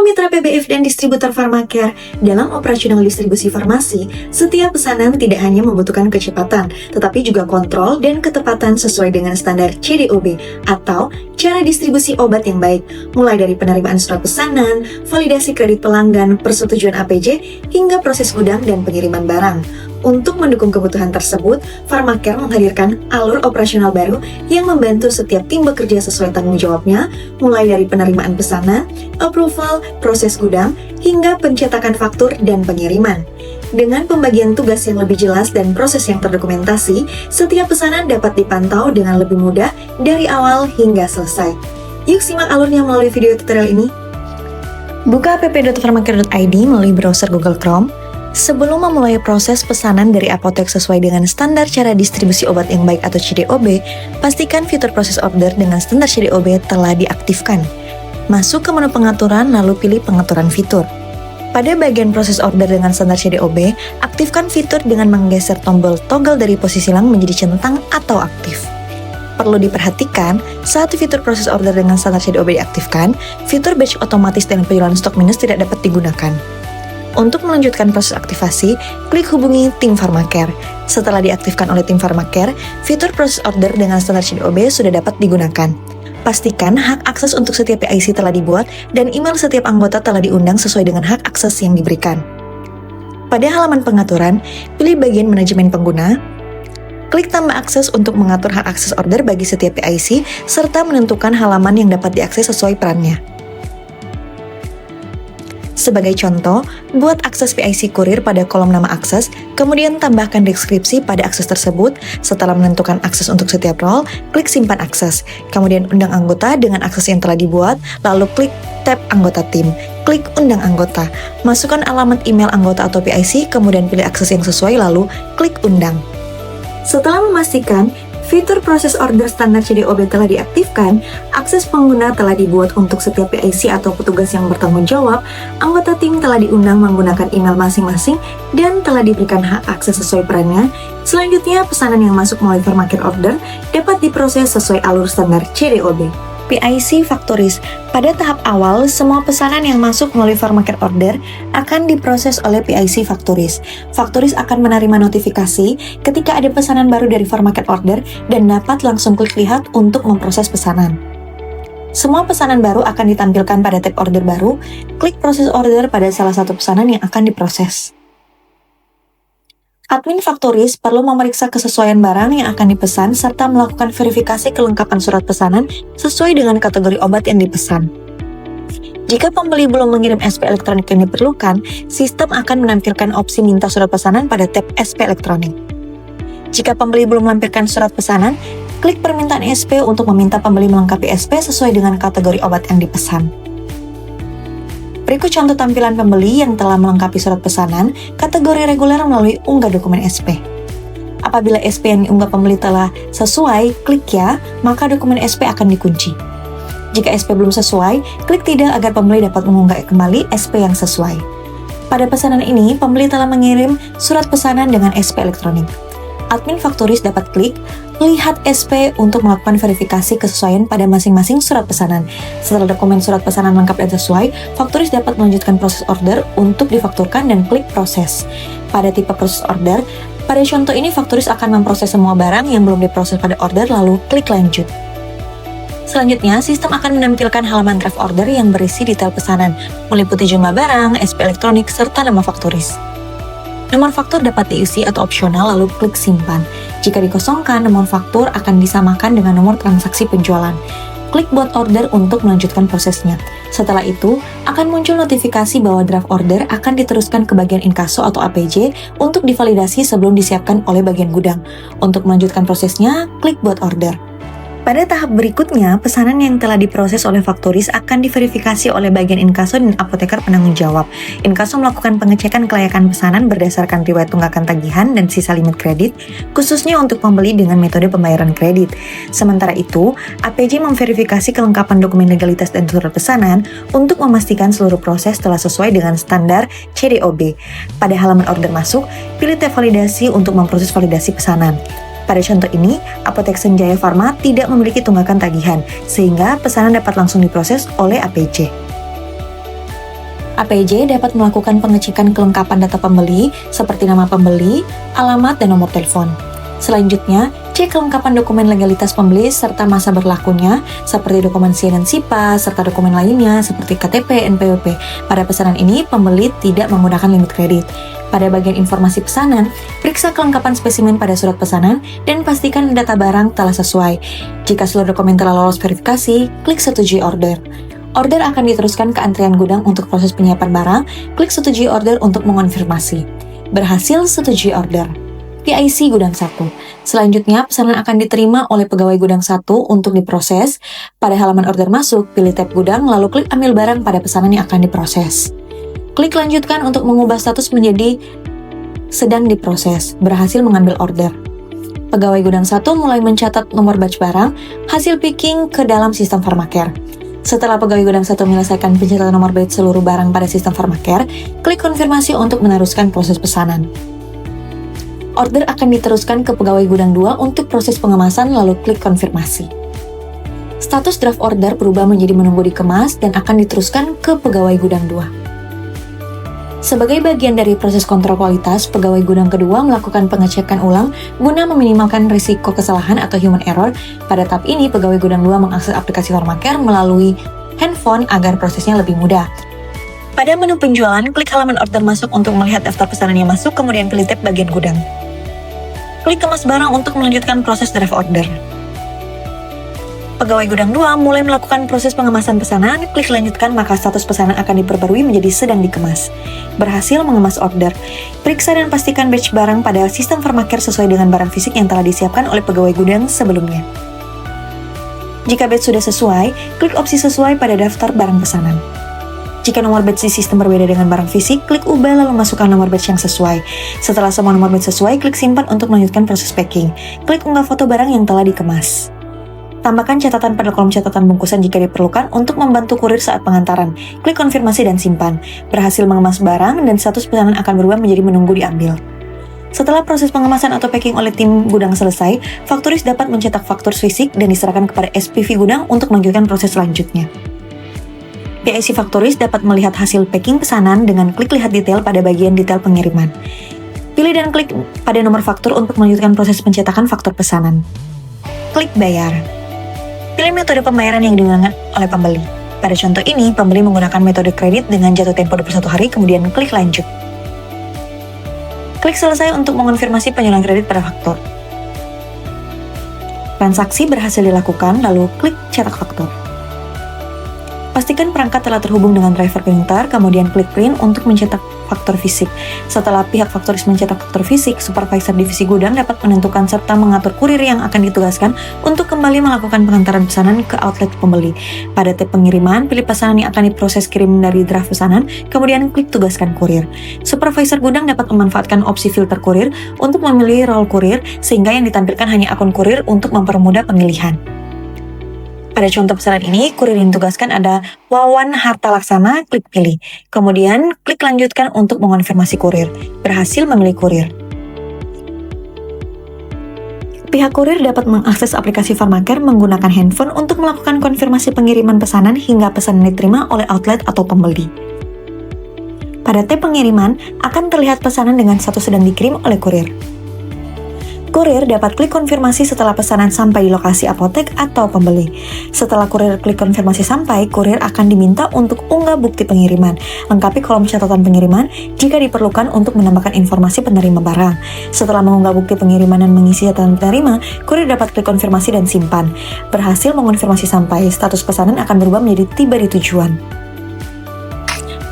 mitra PBF dan distributor Pharmacare, dalam operasional distribusi farmasi, setiap pesanan tidak hanya membutuhkan kecepatan, tetapi juga kontrol dan ketepatan sesuai dengan standar CDOB atau cara distribusi obat yang baik, mulai dari penerimaan surat pesanan, validasi kredit pelanggan, persetujuan APJ, hingga proses gudang dan pengiriman barang. Untuk mendukung kebutuhan tersebut, Pharmacare menghadirkan alur operasional baru yang membantu setiap tim bekerja sesuai tanggung jawabnya, mulai dari penerimaan pesanan, approval, proses gudang, hingga pencetakan faktur dan pengiriman. Dengan pembagian tugas yang lebih jelas dan proses yang terdokumentasi, setiap pesanan dapat dipantau dengan lebih mudah dari awal hingga selesai. Yuk simak alurnya melalui video tutorial ini. Buka app.pharmacare.id melalui browser Google Chrome. Sebelum memulai proses pesanan dari apotek sesuai dengan standar cara distribusi obat yang baik atau CDOB, pastikan fitur proses order dengan standar CDOB telah diaktifkan. Masuk ke menu pengaturan lalu pilih pengaturan fitur. Pada bagian proses order dengan standar CDOB, aktifkan fitur dengan menggeser tombol toggle dari posisi silang menjadi centang atau aktif. Perlu diperhatikan, saat fitur proses order dengan standar CDOB diaktifkan, fitur batch otomatis dan penjualan stok minus tidak dapat digunakan. Untuk melanjutkan proses aktivasi, klik hubungi tim Pharmacare. Setelah diaktifkan oleh tim Pharmacare, fitur proses order dengan standar CDOB sudah dapat digunakan. Pastikan hak akses untuk setiap PIC telah dibuat dan email setiap anggota telah diundang sesuai dengan hak akses yang diberikan. Pada halaman pengaturan, pilih bagian manajemen pengguna. Klik tambah akses untuk mengatur hak akses order bagi setiap PIC serta menentukan halaman yang dapat diakses sesuai perannya. Sebagai contoh, buat akses PIC kurir pada kolom nama akses, kemudian tambahkan deskripsi pada akses tersebut. Setelah menentukan akses untuk setiap role, klik simpan akses. Kemudian undang anggota dengan akses yang telah dibuat, lalu klik tab anggota tim. Klik undang anggota. Masukkan alamat email anggota atau PIC, kemudian pilih akses yang sesuai, lalu klik undang. Setelah memastikan fitur proses order standar CDOB telah diaktifkan, akses pengguna telah dibuat untuk setiap PIC atau petugas yang bertanggung jawab, anggota tim telah diundang menggunakan email masing-masing, dan telah diberikan hak akses sesuai perannya. Selanjutnya, pesanan yang masuk melalui Pharmacare Order dapat diproses sesuai alur standar CDOB. PIC Factories. Pada tahap awal, semua pesanan yang masuk melalui Pharmacare Order akan diproses oleh PIC Factories. Factories akan menerima notifikasi ketika ada pesanan baru dari Pharmacare Order dan dapat langsung klik lihat untuk memproses pesanan. Semua pesanan baru akan ditampilkan pada tab order baru. Klik proses order pada salah satu pesanan yang akan diproses. Admin Factories perlu memeriksa kesesuaian barang yang akan dipesan serta melakukan verifikasi kelengkapan surat pesanan sesuai dengan kategori obat yang dipesan. Jika pembeli belum mengirim SP elektronik yang diperlukan, sistem akan menampilkan opsi minta surat pesanan pada tab SP elektronik. Jika pembeli belum melampirkan surat pesanan, klik permintaan SP untuk meminta pembeli melengkapi SP sesuai dengan kategori obat yang dipesan. Berikut contoh tampilan pembeli yang telah melengkapi surat pesanan kategori reguler melalui unggah dokumen SP. Apabila SP yang diunggah pembeli telah sesuai, klik ya, maka dokumen SP akan dikunci. Jika SP belum sesuai, klik tidak agar pembeli dapat mengunggah kembali SP yang sesuai. Pada pesanan ini, pembeli telah mengirim surat pesanan dengan SP elektronik. Admin Factories dapat klik lihat SP untuk melakukan verifikasi kesesuaian pada masing-masing surat pesanan. Setelah dokumen surat pesanan lengkap dan sesuai, Factories dapat melanjutkan proses order untuk difakturkan dan klik proses. Pada tipe proses order, pada contoh ini Factories akan memproses semua barang yang belum diproses pada order lalu klik lanjut. Selanjutnya, sistem akan menampilkan halaman draft order yang berisi detail pesanan, meliputi jumlah barang, SP elektronik, serta nama Factories. Nomor faktur dapat diisi atau opsional lalu klik simpan. Jika dikosongkan, nomor faktur akan disamakan dengan nomor transaksi penjualan. Klik buat order untuk melanjutkan prosesnya. Setelah itu, akan muncul notifikasi bahwa draft order akan diteruskan ke bagian inkaso atau APJ untuk divalidasi sebelum disiapkan oleh bagian gudang. Untuk melanjutkan prosesnya, klik buat order. Pada tahap berikutnya, pesanan yang telah diproses oleh Factories akan diverifikasi oleh bagian inkaso dan apoteker penanggung jawab. Inkaso melakukan pengecekan kelayakan pesanan berdasarkan riwayat tunggakan tagihan dan sisa limit kredit, khususnya untuk pembeli dengan metode pembayaran kredit. Sementara itu, APJ memverifikasi kelengkapan dokumen legalitas dan surat pesanan untuk memastikan seluruh proses telah sesuai dengan standar CDOB. Pada halaman order masuk, pilih tab validasi untuk memproses validasi pesanan. Pada contoh ini, Apotek Senjaya Pharma tidak memiliki tunggakan tagihan, sehingga pesanan dapat langsung diproses oleh APJ. APJ dapat melakukan pengecekan kelengkapan data pembeli seperti nama pembeli, alamat, dan nomor telepon. Selanjutnya, cek kelengkapan dokumen legalitas pembeli serta masa berlakunya, seperti dokumen SIA dan SIPA, serta dokumen lainnya seperti KTP, NPWP. Pada pesanan ini, pembeli tidak menggunakan limit kredit. Pada bagian informasi pesanan, periksa kelengkapan spesimen pada surat pesanan dan pastikan data barang telah sesuai. Jika seluruh dokumen telah lolos verifikasi, klik setujui order. Order akan diteruskan ke antrian gudang untuk proses penyiapan barang, klik setujui order untuk mengonfirmasi. Berhasil setujui order. PIC Gudang 1. Selanjutnya, pesanan akan diterima oleh pegawai Gudang 1 untuk diproses. Pada halaman order masuk, pilih tab gudang, lalu klik ambil barang pada pesanan yang akan diproses. Klik lanjutkan untuk mengubah status menjadi sedang diproses. Berhasil mengambil order. Pegawai Gudang 1 mulai mencatat nomor batch barang, hasil picking ke dalam sistem Pharmacare. Setelah pegawai Gudang 1 menyelesaikan pencatatan nomor batch seluruh barang pada sistem Pharmacare, klik konfirmasi untuk meneruskan proses pesanan. Order akan diteruskan ke pegawai Gudang 2 untuk proses pengemasan, lalu klik konfirmasi. Status draft order berubah menjadi menunggu dikemas dan akan diteruskan ke pegawai Gudang 2. Sebagai bagian dari proses kontrol kualitas, pegawai Gudang kedua melakukan pengecekan ulang guna meminimalkan risiko kesalahan atau human error. Pada tahap ini, pegawai Gudang 2 mengakses aplikasi Pharmacare melalui handphone agar prosesnya lebih mudah. Pada menu penjualan, klik halaman order masuk untuk melihat daftar pesanan yang masuk, kemudian pilih tab bagian gudang. Klik kemas barang untuk melanjutkan proses draft order. Pegawai Gudang 2 mulai melakukan proses pengemasan pesanan, klik lanjutkan maka status pesanan akan diperbarui menjadi sedang dikemas. Berhasil mengemas order. Periksa dan pastikan batch barang pada sistem Pharmacare sesuai dengan barang fisik yang telah disiapkan oleh pegawai gudang sebelumnya. Jika batch sudah sesuai, klik opsi sesuai pada daftar barang pesanan. Jika nomor batch di sistem berbeda dengan barang fisik, klik ubah lalu masukkan nomor batch yang sesuai. Setelah semua nomor batch sesuai, klik simpan untuk melanjutkan proses packing. Klik unggah foto barang yang telah dikemas. Tambahkan catatan pada kolom catatan bungkusan jika diperlukan untuk membantu kurir saat pengantaran. Klik konfirmasi dan simpan. Berhasil mengemas barang dan status pesanan akan berubah menjadi menunggu diambil. Setelah proses pengemasan atau packing oleh tim gudang selesai, fakturis dapat mencetak faktur fisik dan diserahkan kepada SPV gudang untuk melanjutkan proses selanjutnya. PIC Fakturis dapat melihat hasil packing pesanan dengan klik lihat detail pada bagian detail pengiriman. Pilih dan klik pada nomor faktur untuk melanjutkan proses pencetakan faktur pesanan. Klik bayar. Pilih metode pembayaran yang digunakan oleh pembeli. Pada contoh ini, pembeli menggunakan metode kredit dengan jatuh tempo 21 hari, kemudian klik lanjut. Klik selesai untuk mengonfirmasi penjualan kredit pada faktur. Transaksi berhasil dilakukan, lalu klik cetak faktur. Pastikan perangkat telah terhubung dengan driver printer, kemudian klik print untuk mencetak faktur fisik. Setelah pihak fakturis mencetak faktur fisik, supervisor divisi gudang dapat menentukan serta mengatur kurir yang akan ditugaskan untuk kembali melakukan pengantaran pesanan ke outlet pembeli. Pada tab pengiriman, pilih pesanan yang akan diproses kirim dari draft pesanan, kemudian klik tugaskan kurir. Supervisor gudang dapat memanfaatkan opsi filter kurir untuk memilih role kurir, sehingga yang ditampilkan hanya akun kurir untuk mempermudah pemilihan. Pada contoh pesanan ini, kurir yang ditugaskan ada Wawan Harta Laksana, klik pilih. Kemudian, klik lanjutkan untuk mengonfirmasi kurir. Berhasil memilih kurir. Pihak kurir dapat mengakses aplikasi Pharmacare menggunakan handphone untuk melakukan konfirmasi pengiriman pesanan hingga pesanan diterima oleh outlet atau pembeli. Pada tab pengiriman, akan terlihat pesanan dengan status sedang dikirim oleh kurir. Kurir dapat klik konfirmasi setelah pesanan sampai di lokasi apotek atau pembeli. Setelah kurir klik konfirmasi sampai, kurir akan diminta untuk unggah bukti pengiriman. Lengkapi kolom catatan pengiriman jika diperlukan untuk menambahkan informasi penerima barang. Setelah mengunggah bukti pengiriman dan mengisi catatan penerima, kurir dapat klik konfirmasi dan simpan. Berhasil mengonfirmasi sampai, status pesanan akan berubah menjadi tiba di tujuan.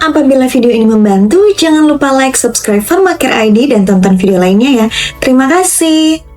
Apabila video ini membantu, jangan lupa like, subscribe Pharmacare ID dan tonton video lainnya ya. Terima kasih.